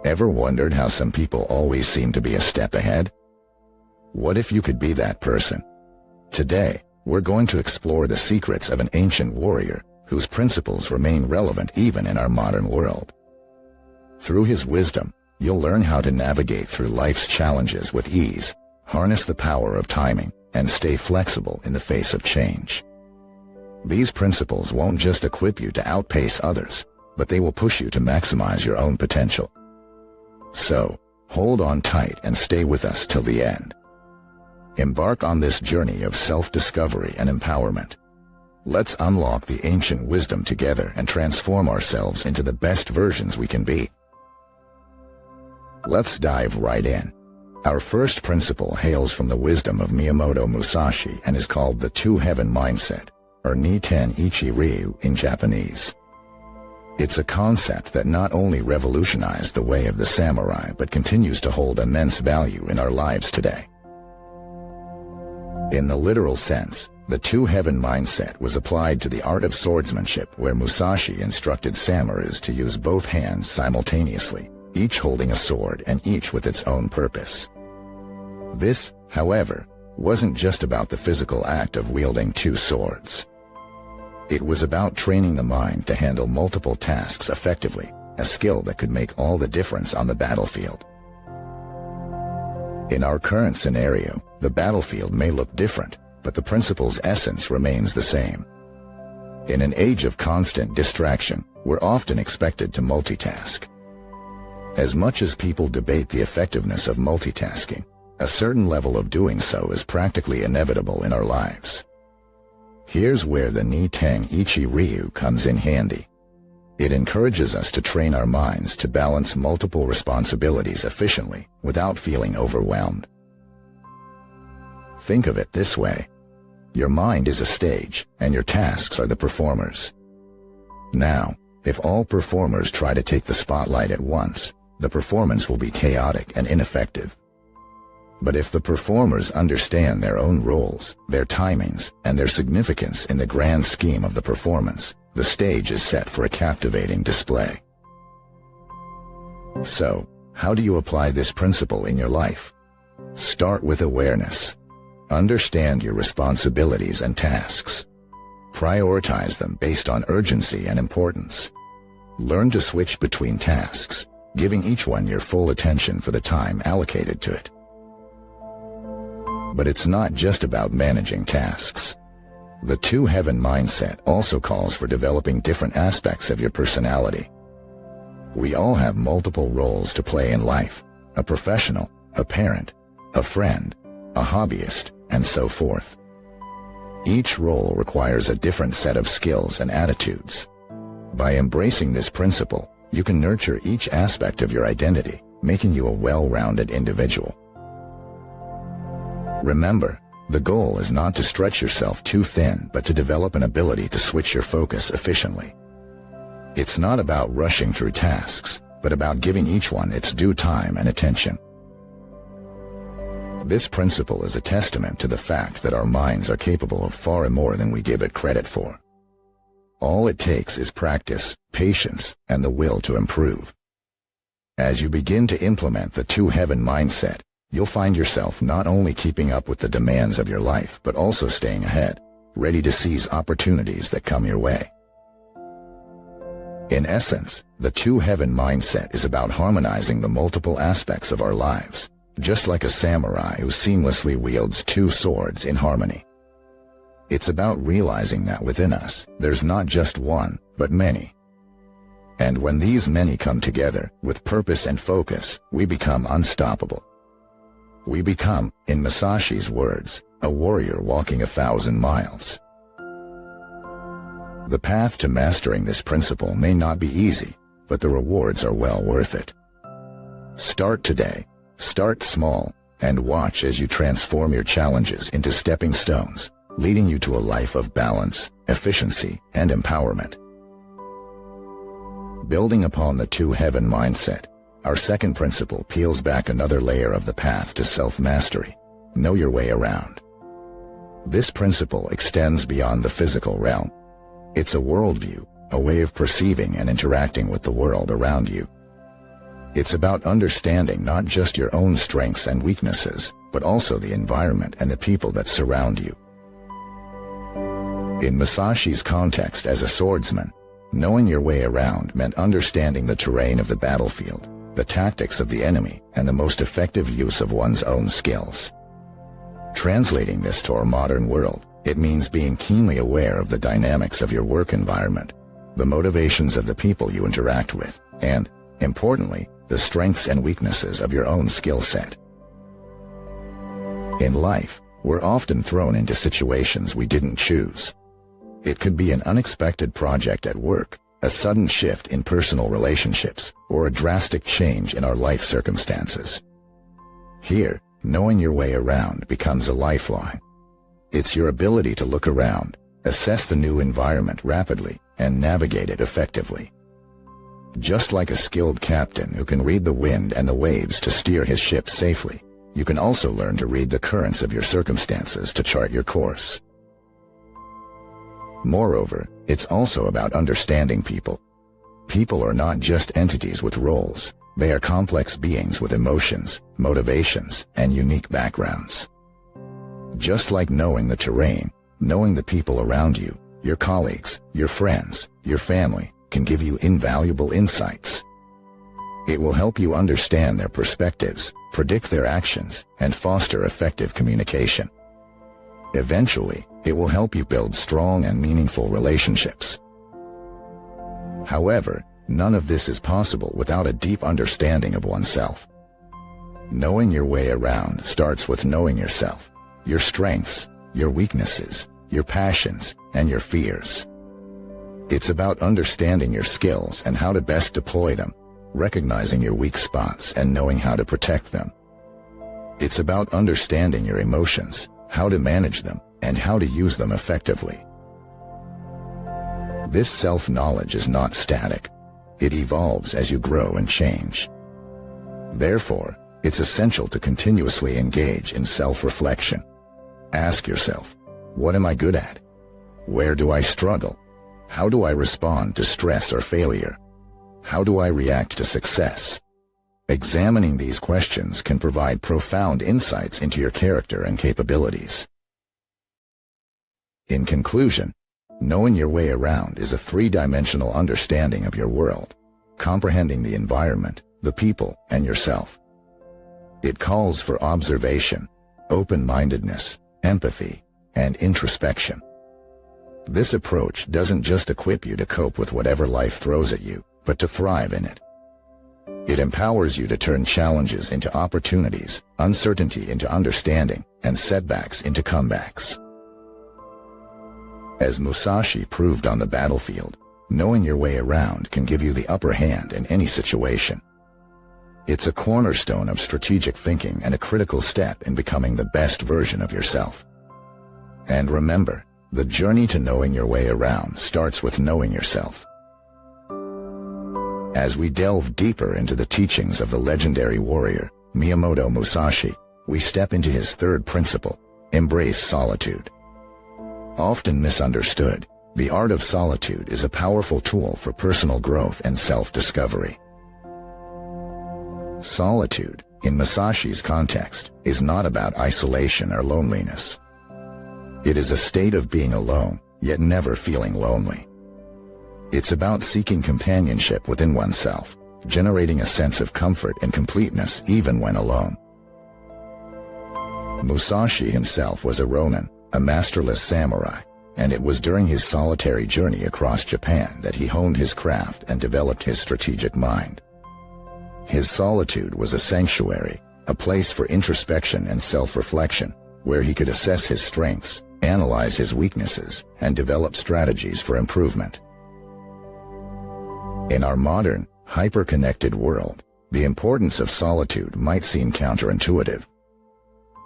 Ever wondered how some people always seem to be a step ahead? What if you could be that person? Today, we're going to explore the secrets of an ancient warrior whose principles remain relevant even in our modern world. Through his wisdom, you'll learn how to navigate through life's challenges with ease, harness the power of timing, and stay flexible in the face of change. These principles won't just equip you to outpace others, but they will push you to maximize your own potential. So, hold on tight and stay with us till the end. Embark on this journey of self-discovery and empowerment. Let's unlock the ancient wisdom together and transform ourselves into the best versions we can be. Let's dive right in. Our first principle hails from the wisdom of Miyamoto Musashi and is called the Two-Heaven Mindset, or Niten Ichi Ryu in Japanese. It's a concept that not only revolutionized the way of the samurai but continues to hold immense value in our lives today. In the literal sense, the Two-Heaven Mindset was applied to the art of swordsmanship, where Musashi instructed samurais to use both hands simultaneously, each holding a sword and each with its own purpose. This, however, wasn't just about the physical act of wielding two swords. It was about training the mind to handle multiple tasks effectively, a skill that could make all the difference on the battlefield. In our current scenario, the battlefield may look different, but the principle's essence remains the same. In an age of constant distraction, we're often expected to multitask. As much as people debate the effectiveness of multitasking, a certain level of doing so is practically inevitable in our lives. Here's where the Niten Ichi Ryu comes in handy. It encourages us to train our minds to balance multiple responsibilities efficiently without feeling overwhelmed. Think of it this way. Your mind is a stage, and your tasks are the performers. Now, if all performers try to take the spotlight at once, the performance will be chaotic and ineffective. But if the performers understand their own roles, their timings, and their significance in the grand scheme of the performance, the stage is set for a captivating display. So, how do you apply this principle in your life? Start with awareness. Understand your responsibilities and tasks. Prioritize them based on urgency and importance. Learn to switch between tasks, giving each one your full attention for the time allocated to it. But it's not just about managing tasks. The Two-Heaven Mindset also calls for developing different aspects of your personality. We all have multiple roles to play in life: a professional, a parent, a friend, a hobbyist, and so forth. Each role requires a different set of skills and attitudes. By embracing this principle, you can nurture each aspect of your identity, making you a well-rounded individual. Remember, the goal is not to stretch yourself too thin, but to develop an ability to switch your focus efficiently. It's not about rushing through tasks, but about giving each one its due time and attention. This principle is a testament to the fact that our minds are capable of far more than we give it credit for. All it takes is practice, patience, and the will to improve. As you begin to implement the Two-Heaven Mindset, you'll find yourself not only keeping up with the demands of your life, but also staying ahead, ready to seize opportunities that come your way. In essence, the Two-Heaven Mindset is about harmonizing the multiple aspects of our lives, just like a samurai who seamlessly wields two swords in harmony. It's about realizing that within us, there's not just one, but many. And when these many come together, with purpose and focus, we become unstoppable. We become, in Musashi's words, a warrior walking 1,000 miles. The path to mastering this principle may not be easy, but the rewards are well worth it. Start today, start small, and watch as you transform your challenges into stepping stones, leading you to a life of balance, efficiency, and empowerment. Building upon the Two-Heaven Mindset, our second principle peels back another layer of the path to self-mastery: know your way around. This principle extends beyond the physical realm. It's a worldview, a way of perceiving and interacting with the world around you. It's about understanding not just your own strengths and weaknesses, but also the environment and the people that surround you. In Musashi's context as a swordsman, knowing your way around meant understanding the terrain of the battlefield, the tactics of the enemy, and the most effective use of one's own skills. Translating this to our modern world, it means being keenly aware of the dynamics of your work environment, the motivations of the people you interact with, and, importantly, the strengths and weaknesses of your own skill set. In life, we're often thrown into situations we didn't choose. It could be an unexpected project at work, a sudden shift in personal relationships, or a drastic change in our life circumstances. Here, knowing your way around becomes a lifeline. It's your ability to look around, assess the new environment rapidly, and navigate it effectively. Just like a skilled captain who can read the wind and the waves to steer his ship safely, you can also learn to read the currents of your circumstances to chart your course. Moreover, it's also about understanding people. People are not just entities with roles, they are complex beings with emotions, motivations, and unique backgrounds. Just like knowing the terrain, knowing the people around you, your colleagues, your friends, your family, can give you invaluable insights. It will help you understand their perspectives, predict their actions, and foster effective communication. Eventually, it will help you build strong and meaningful relationships. However, none of this is possible without a deep understanding of oneself. Knowing your way around starts with knowing yourself, your strengths, your weaknesses, your passions, and your fears. It's about understanding your skills and how to best deploy them, recognizing your weak spots and knowing how to protect them. It's about understanding your emotions, how to manage them, and how to use them effectively. This self-knowledge is not static. It evolves as you grow and change. Therefore, it's essential to continuously engage in self-reflection. Ask yourself, what am I good at? Where do I struggle? How do I respond to stress or failure? How do I react to success? Examining these questions can provide profound insights into your character and capabilities. In conclusion, knowing your way around is a three-dimensional understanding of your world, comprehending the environment, the people, and yourself. It calls for observation, open-mindedness, empathy, and introspection. This approach doesn't just equip you to cope with whatever life throws at you, but to thrive in it. It empowers you to turn challenges into opportunities, uncertainty into understanding, and setbacks into comebacks. As Musashi proved on the battlefield, knowing your way around can give you the upper hand in any situation. It's a cornerstone of strategic thinking and a critical step in becoming the best version of yourself. And remember, the journey to knowing your way around starts with knowing yourself. As we delve deeper into the teachings of the legendary warrior, Miyamoto Musashi, we step into his third principle, embrace solitude. Often misunderstood, the art of solitude is a powerful tool for personal growth and self-discovery. Solitude, in Musashi's context, is not about isolation or loneliness. It is a state of being alone, yet never feeling lonely. It's about seeking companionship within oneself, generating a sense of comfort and completeness even when alone. Musashi himself was a ronin, a masterless samurai, and it was during his solitary journey across Japan that he honed his craft and developed his strategic mind. His solitude was a sanctuary, a place for introspection and self-reflection, where he could assess his strengths, analyze his weaknesses, and develop strategies for improvement. In our modern, hyper-connected world, the importance of solitude might seem counterintuitive.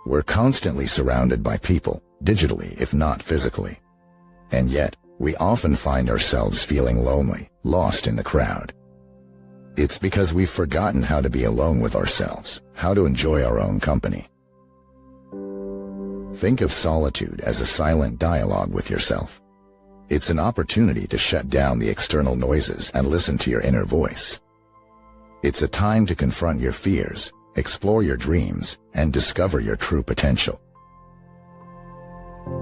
We're constantly surrounded by people, digitally if not physically. And yet, we often find ourselves feeling lonely, lost in the crowd. It's because we've forgotten how to be alone with ourselves, how to enjoy our own company. Think of solitude as a silent dialogue with yourself. It's an opportunity to shut down the external noises and listen to your inner voice. It's a time to confront your fears, explore your dreams, and discover your true potential.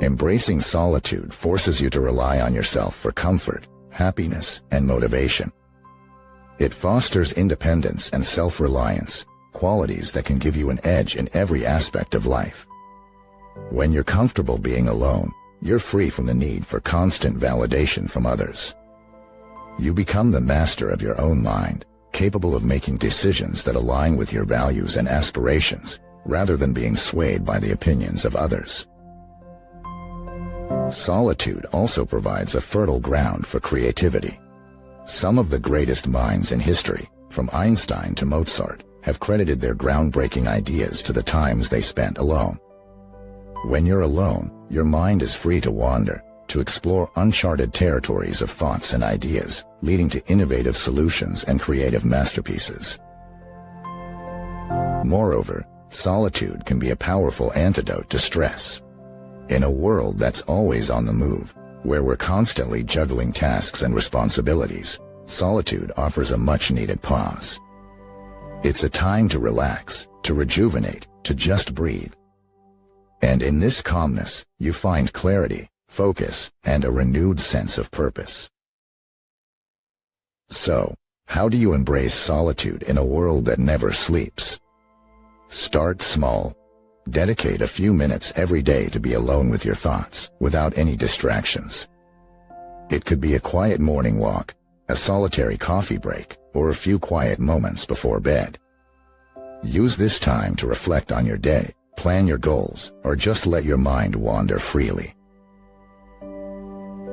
Embracing solitude forces you to rely on yourself for comfort, happiness, and motivation. It fosters independence and self-reliance, qualities that can give you an edge in every aspect of life. When you're comfortable being alone, you're free from the need for constant validation from others. You become the master of your own mind, capable of making decisions that align with your values and aspirations, rather than being swayed by the opinions of others. Solitude also provides a fertile ground for creativity. Some of the greatest minds in history, from Einstein to Mozart, have credited their groundbreaking ideas to the times they spent alone. When you're alone, your mind is free to wander, to explore uncharted territories of thoughts and ideas, leading to innovative solutions and creative masterpieces. Moreover, solitude can be a powerful antidote to stress. In a world that's always on the move, where we're constantly juggling tasks and responsibilities, solitude offers a much-needed pause. It's a time to relax, to rejuvenate, to just breathe. And in this calmness, you find clarity, focus, and a renewed sense of purpose. So, how do you embrace solitude in a world that never sleeps? Start small. Dedicate a few minutes every day to be alone with your thoughts, without any distractions. It could be a quiet morning walk, a solitary coffee break, or a few quiet moments before bed. Use this time to reflect on your day, plan your goals, or just let your mind wander freely.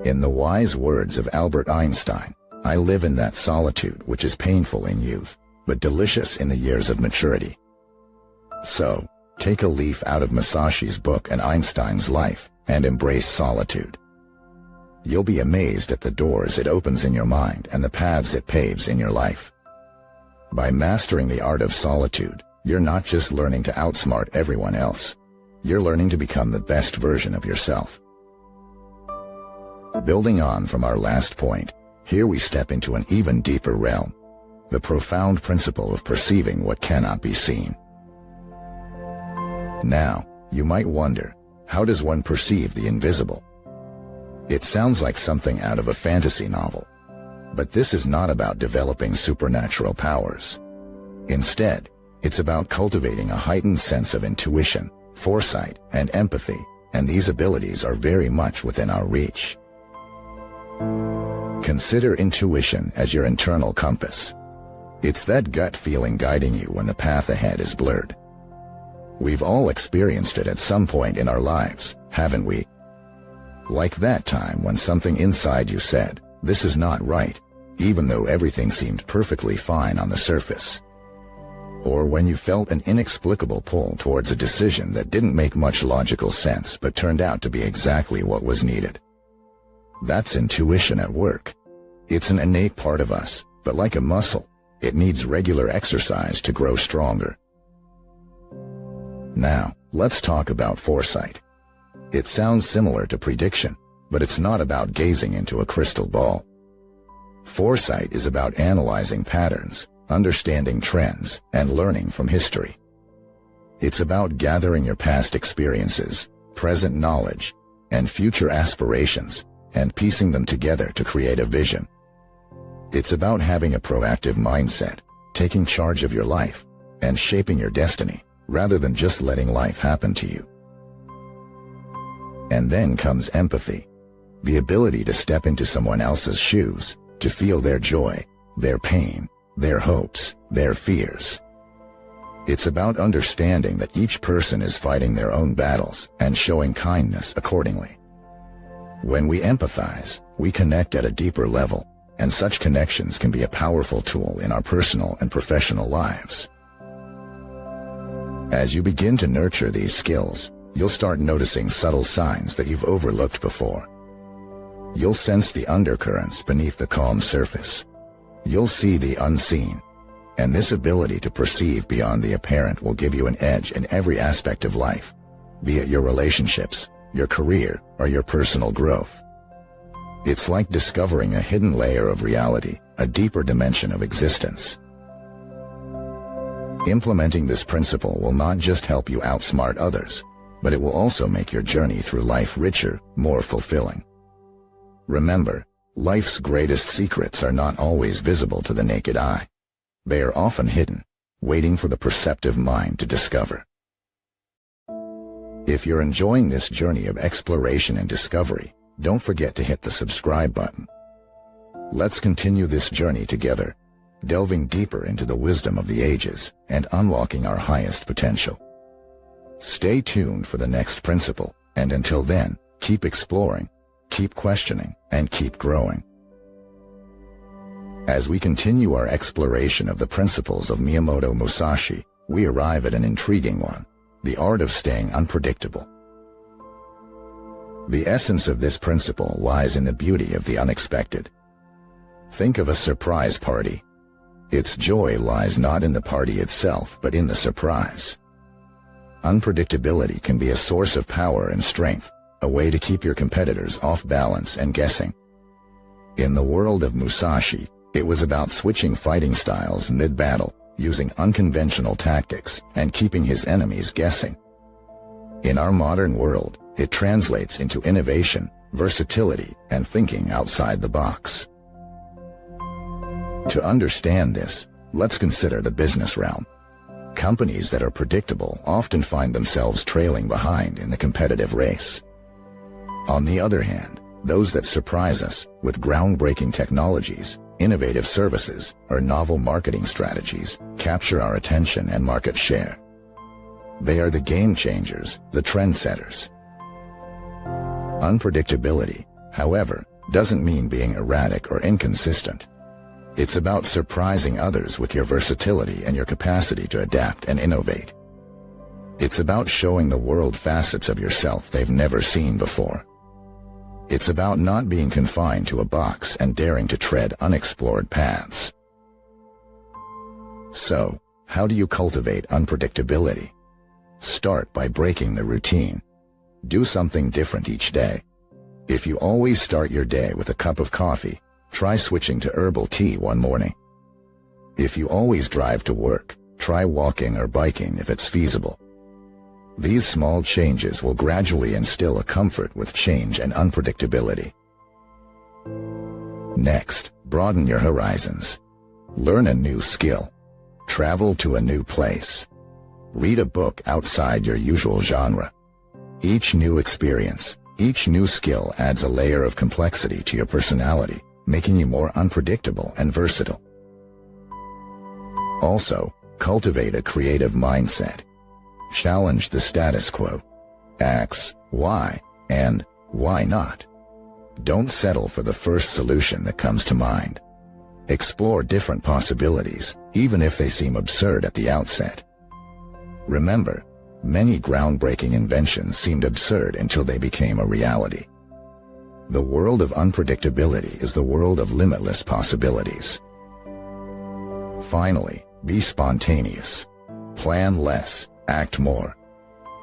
In the wise words of Albert Einstein, "I live in that solitude which is painful in youth, but delicious in the years of maturity." So, take a leaf out of Musashi's book and Einstein's life, and embrace solitude. You'll be amazed at the doors it opens in your mind and the paths it paves in your life. By mastering the art of solitude, you're not just learning to outsmart everyone else. You're learning to become the best version of yourself. Building on from our last point, here we step into an even deeper realm, the profound principle of perceiving what cannot be seen. Now, you might wonder, how does one perceive the invisible? It sounds like something out of a fantasy novel. But this is not about developing supernatural powers. Instead, it's about cultivating a heightened sense of intuition, foresight, and empathy, and these abilities are very much within our reach. Consider intuition as your internal compass. It's that gut feeling guiding you when the path ahead is blurred. We've all experienced it at some point in our lives, haven't we? Like that time when something inside you said, "This is not right," even though everything seemed perfectly fine on the surface. Or when you felt an inexplicable pull towards a decision that didn't make much logical sense but turned out to be exactly what was needed. That's intuition at work. It's an innate part of us, but like a muscle, it needs regular exercise to grow stronger. Now, let's talk about foresight. It sounds similar to prediction, but it's not about gazing into a crystal ball. Foresight is about analyzing patterns, understanding trends, and learning from history. It's about gathering your past experiences, present knowledge, and future aspirations, and piecing them together to create a vision. It's about having a proactive mindset, taking charge of your life, and shaping your destiny, rather than just letting life happen to you. And then comes empathy, the ability to step into someone else's shoes, to feel their joy, their pain, their hopes, their fears. It's about understanding that each person is fighting their own battles and showing kindness accordingly. When we empathize, we connect at a deeper level, and such connections can be a powerful tool in our personal and professional lives. As you begin to nurture these skills, you'll start noticing subtle signs that you've overlooked before. You'll sense the undercurrents beneath the calm surface. You'll see the unseen, and this ability to perceive beyond the apparent will give you an edge in every aspect of life, be it your relationships, your career, or your personal growth. It's like discovering a hidden layer of reality, a deeper dimension of existence. Implementing this principle will not just help you outsmart others, but it will also make your journey through life richer, more fulfilling. Remember, life's greatest secrets are not always visible to the naked eye. They are often hidden, waiting for the perceptive mind to discover. If you're enjoying this journey of exploration and discovery, don't forget to hit the subscribe button. Let's continue this journey together, delving deeper into the wisdom of the ages and unlocking our highest potential. Stay tuned for the next principle, and until then, keep exploring, keep questioning, and keep growing. As we continue our exploration of the principles of Miyamoto Musashi, we arrive at an intriguing one: the art of staying unpredictable. The essence of this principle lies in the beauty of the unexpected. Think of a surprise party. Its joy lies not in the party itself, but in the surprise. Unpredictability can be a source of power and strength, a way to keep your competitors off balance and guessing. In the world of Musashi, it was about switching fighting styles mid-battle, using unconventional tactics, and keeping his enemies guessing. In our modern world, it translates into innovation, versatility, and thinking outside the box. To understand this, let's consider the business realm. Companies that are predictable often find themselves trailing behind in the competitive race. On the other hand, those that surprise us with groundbreaking technologies, innovative services, or novel marketing strategies capture our attention and market share. They are the game changers, the trendsetters. Unpredictability, however, doesn't mean being erratic or inconsistent. It's about surprising others with your versatility and your capacity to adapt and innovate. It's about showing the world facets of yourself they've never seen before. It's about not being confined to a box and daring to tread unexplored paths. So, how do you cultivate unpredictability? Start by breaking the routine. Do something different each day. If you always start your day with a cup of coffee, try switching to herbal tea one morning. If you always drive to work, try walking or biking if it's feasible. These small changes will gradually instill a comfort with change and unpredictability. Next, broaden your horizons. Learn a new skill. Travel to a new place. Read a book outside your usual genre. Each new experience, each new skill adds a layer of complexity to your personality, making you more unpredictable and versatile. Also, cultivate a creative mindset. Challenge the status quo. Ask, why, and why not? Don't settle for the first solution that comes to mind. Explore different possibilities, even if they seem absurd at the outset. Remember, many groundbreaking inventions seemed absurd until they became a reality. The world of unpredictability is the world of limitless possibilities. Finally, be spontaneous. Plan less, act more.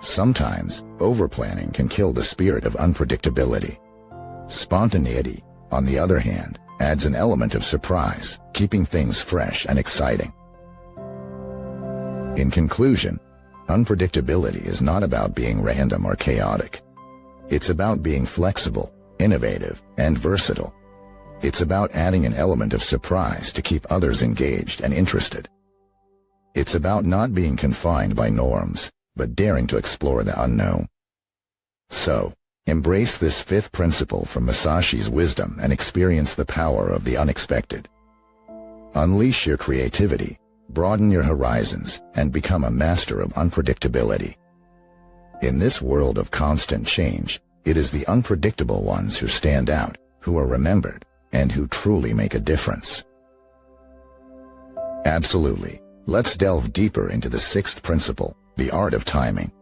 Sometimes, overplanning can kill the spirit of unpredictability. Spontaneity, on the other hand, adds an element of surprise, keeping things fresh and exciting. In conclusion, unpredictability is not about being random or chaotic. It's about being flexible, innovative, and versatile. It's about adding an element of surprise to keep others engaged and interested. It's about not being confined by norms, but daring to explore the unknown. So, embrace this fifth principle from Musashi's wisdom and experience the power of the unexpected. Unleash your creativity, broaden your horizons, and become a master of unpredictability. In this world of constant change, it is the unpredictable ones who stand out, who are remembered, and who truly make a difference. Absolutely. Let's delve deeper into the sixth principle, the art of timing.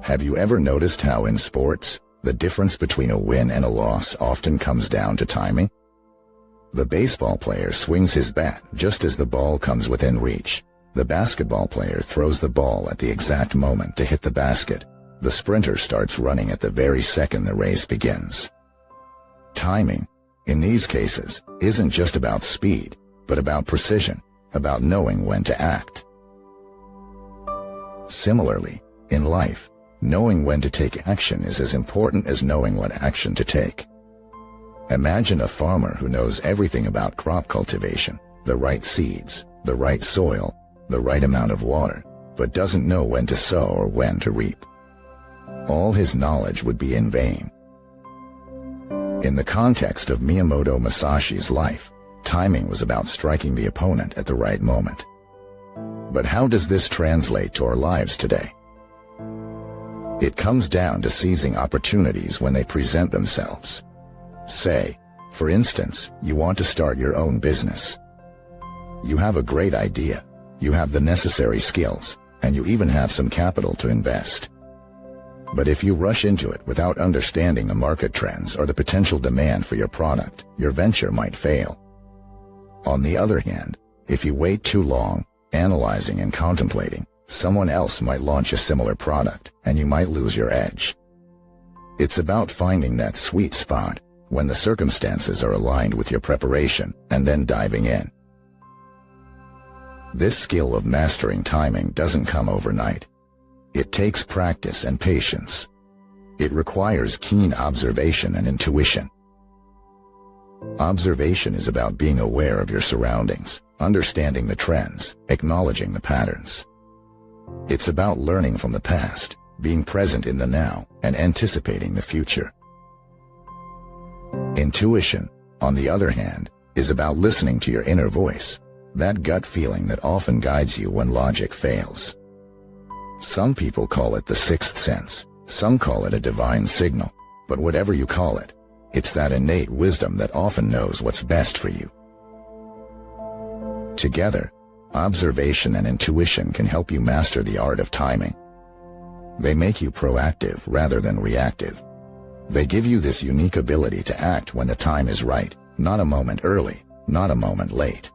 Have you ever noticed how in sports, the difference between a win and a loss often comes down to timing? The baseball player swings his bat just as the ball comes within reach. The basketball player throws the ball at the exact moment to hit the basket. The sprinter starts running at the very second the race begins. Timing, in these cases, isn't just about speed, but about precision, about knowing when to act. Similarly, in life, knowing when to take action is as important as knowing what action to take. Imagine a farmer who knows everything about crop cultivation, the right seeds, the right soil, the right amount of water, but doesn't know when to sow or when to reap. All his knowledge would be in vain. In the context of Miyamoto Musashi's life, timing was about striking the opponent at the right moment. But how does this translate to our lives today? It comes down to seizing opportunities when they present themselves. Say, for instance, you want to start your own business. You have a great idea, you have the necessary skills, and you even have some capital to invest. But if you rush into it without understanding the market trends or the potential demand for your product, your venture might fail. On the other hand, if you wait too long, analyzing and contemplating, someone else might launch a similar product, and you might lose your edge. It's about finding that sweet spot, when the circumstances are aligned with your preparation, and then diving in. This skill of mastering timing doesn't come overnight. It takes practice and patience. It requires keen observation and intuition. Observation is about being aware of your surroundings, understanding the trends, acknowledging the patterns. It's about learning from the past, being present in the now, and anticipating the future. Intuition, on the other hand, is about listening to your inner voice, that gut feeling that often guides you when logic fails. Some people call it the sixth sense, some call it a divine signal, but whatever you call it, it's that innate wisdom that often knows what's best for you. Together, observation and intuition can help you master the art of timing. They make you proactive rather than reactive. They give you this unique ability to act when the time is right, not a moment early, not a moment late.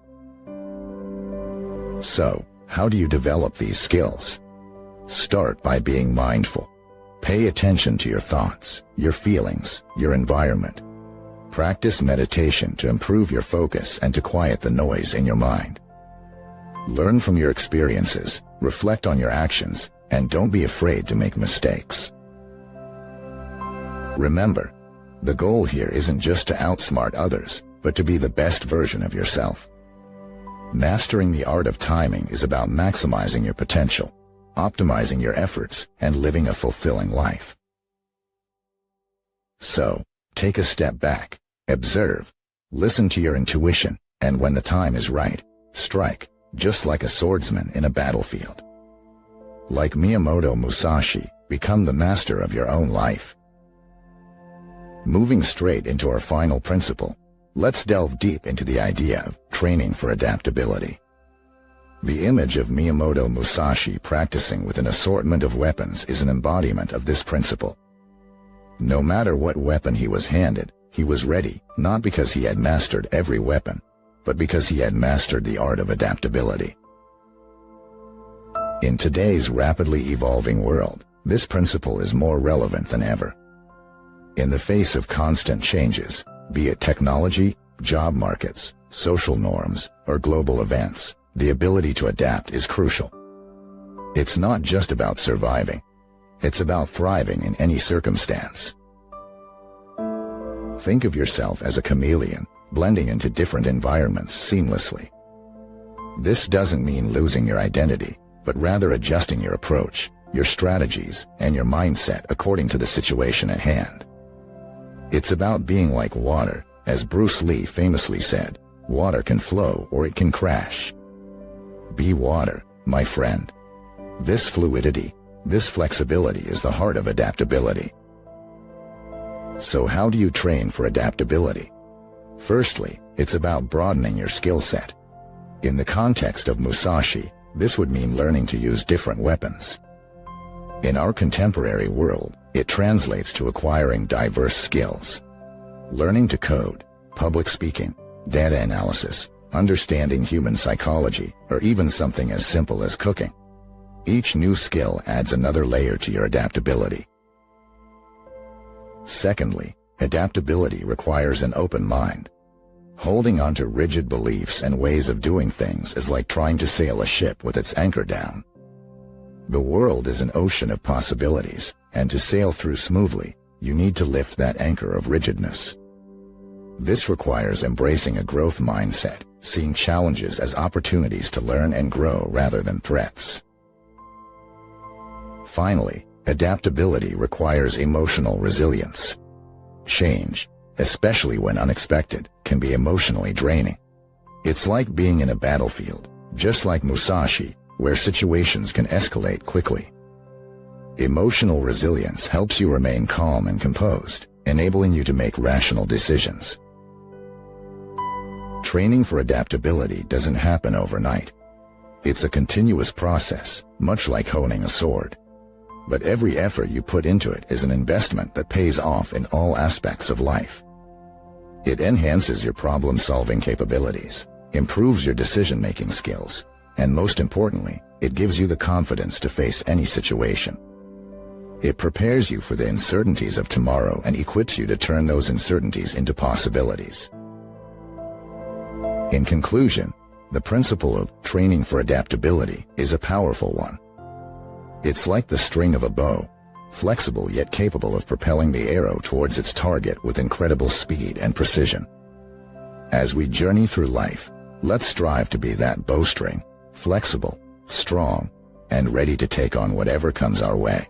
So, how do you develop these skills? Start by being mindful. Pay attention to your thoughts, your feelings, your environment. Practice meditation to improve your focus and to quiet the noise in your mind. Learn from your experiences, reflect on your actions, and don't be afraid to make mistakes. Remember, the goal here isn't just to outsmart others, but to be the best version of yourself. Mastering the art of timing is about maximizing your potential, optimizing your efforts, and living a fulfilling life. So, take a step back, observe, listen to your intuition, and when the time is right, strike, just like a swordsman in a battlefield. Like Miyamoto Musashi, become the master of your own life. Moving straight into our final principle, let's delve deep into the idea of training for adaptability. The image of Miyamoto Musashi practicing with an assortment of weapons is an embodiment of this principle. No matter what weapon he was handed, he was ready, not because he had mastered every weapon, but because he had mastered the art of adaptability. In today's rapidly evolving world, this principle is more relevant than ever. In the face of constant changes, be it technology, job markets, social norms, or global events, the ability to adapt is crucial. It's not just about surviving. It's about thriving in any circumstance. Think of yourself as a chameleon, blending into different environments seamlessly. This doesn't mean losing your identity, but rather adjusting your approach, your strategies, and your mindset according to the situation at hand. It's about being like water, as Bruce Lee famously said, water can flow or it can crash. Be water, my friend. This fluidity, this flexibility is the heart of adaptability. So how do you train for adaptability? Firstly, it's about broadening your skill set. In the context of Musashi, this would mean learning to use different weapons. In our contemporary world, it translates to acquiring diverse skills. Learning to code, public speaking, data analysis, understanding human psychology, or even something as simple as cooking. Each new skill adds another layer to your adaptability. Secondly, adaptability requires an open mind. Holding on to rigid beliefs and ways of doing things is like trying to sail a ship with its anchor down. The world is an ocean of possibilities, and to sail through smoothly, you need to lift that anchor of rigidness. This requires embracing a growth mindset, seeing challenges as opportunities to learn and grow rather than threats. Finally, adaptability requires emotional resilience. Change, especially when unexpected, can be emotionally draining. It's like being in a battlefield, just like Musashi, where situations can escalate quickly. Emotional resilience helps you remain calm and composed, enabling you to make rational decisions. Training for adaptability doesn't happen overnight. It's a continuous process, much like honing a sword. But every effort you put into it is an investment that pays off in all aspects of life. It enhances your problem-solving capabilities, improves your decision-making skills, and most importantly, it gives you the confidence to face any situation. It prepares you for the uncertainties of tomorrow and equips you to turn those uncertainties into possibilities. In conclusion, the principle of training for adaptability is a powerful one. It's like the string of a bow, flexible yet capable of propelling the arrow towards its target with incredible speed and precision. As we journey through life, let's strive to be that bowstring, flexible, strong, and ready to take on whatever comes our way.